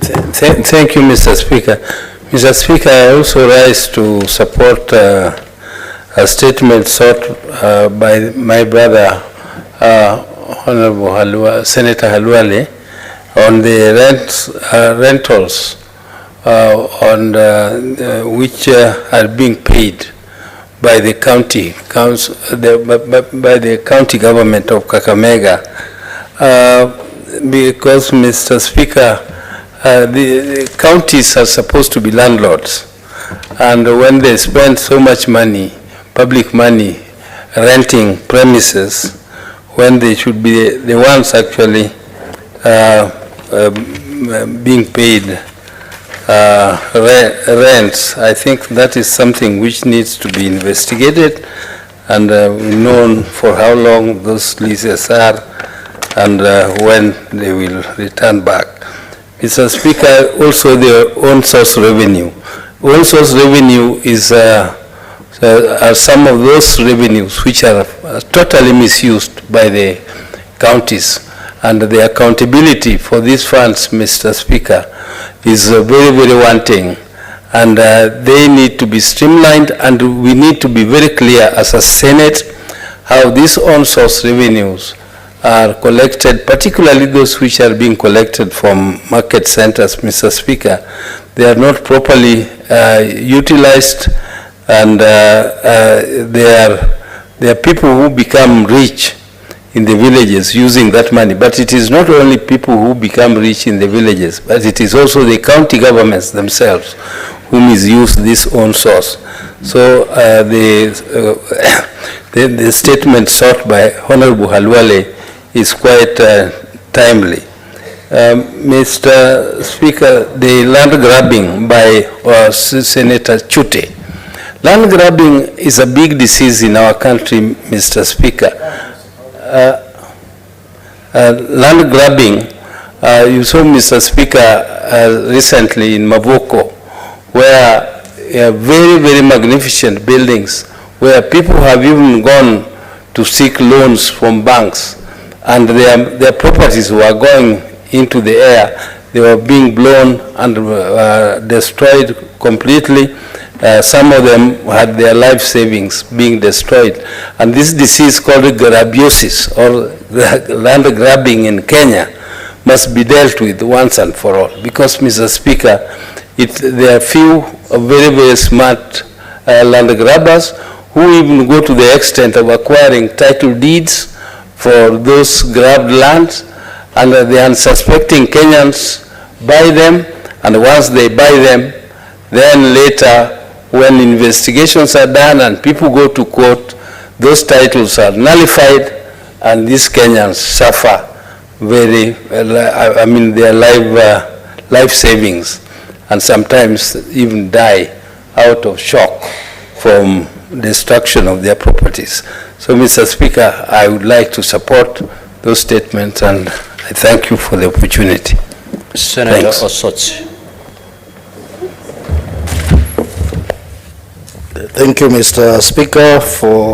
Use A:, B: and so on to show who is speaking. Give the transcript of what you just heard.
A: Thank you, Mr. Speaker. Mr. Speaker, I also rise to support a statement sought by my brother, Honorable Senator Halwale, on the rentals which are being paid by the county by the county government of Kakamega, because, Mr. Speaker, the counties are supposed to be landlords, and when they spend so much money, public money, renting premises, when they should be the ones actually being paid rents, I think that is something which needs to be investigated and known for how long those leases are and when they will return back. Mr. Speaker, also their own source revenue. Own source revenue is are some of those revenues which are totally misused by the counties, and the accountability for these funds, Mr. Speaker, is very, very wanting, and they need to be streamlined, and we need to be very clear as a Senate how these own source revenues are collected, particularly those which are being collected from market centers, Mr. Speaker. They are not properly utilized, and there are people who become rich in the villages using that money. But it is not only people who become rich in the villages, but it is also the county governments themselves who misuse this own source. So the statement sought by Honorable Halwale is quite timely. Mr. Speaker, the land grabbing by Senator Chute. Land grabbing is a big disease in our country, Mr. Speaker. Land grabbing, you saw, Mr. Speaker, recently in Mavoko, where very, very magnificent buildings, where people have even gone to seek loans from banks, and their properties were going into the air. They were being blown and destroyed completely. Some of them had their life savings being destroyed. And this disease called grabiosis, or land grabbing in Kenya, must be dealt with once and for all. Because, Mr. Speaker, there are few very, very smart land grabbers who even go to the extent of acquiring title deeds for those grabbed lands, and the unsuspecting Kenyans buy them, and once they buy them, then later, when investigations are done and people go to court, those titles are nullified, and these Kenyans suffer very, their life savings, and sometimes even die out of shock from destruction of their properties. So, Mr. Speaker, I would like to support those statements, and I thank you for the opportunity.
B: Senator Osotsi.
C: Thank you, Mr. Speaker, for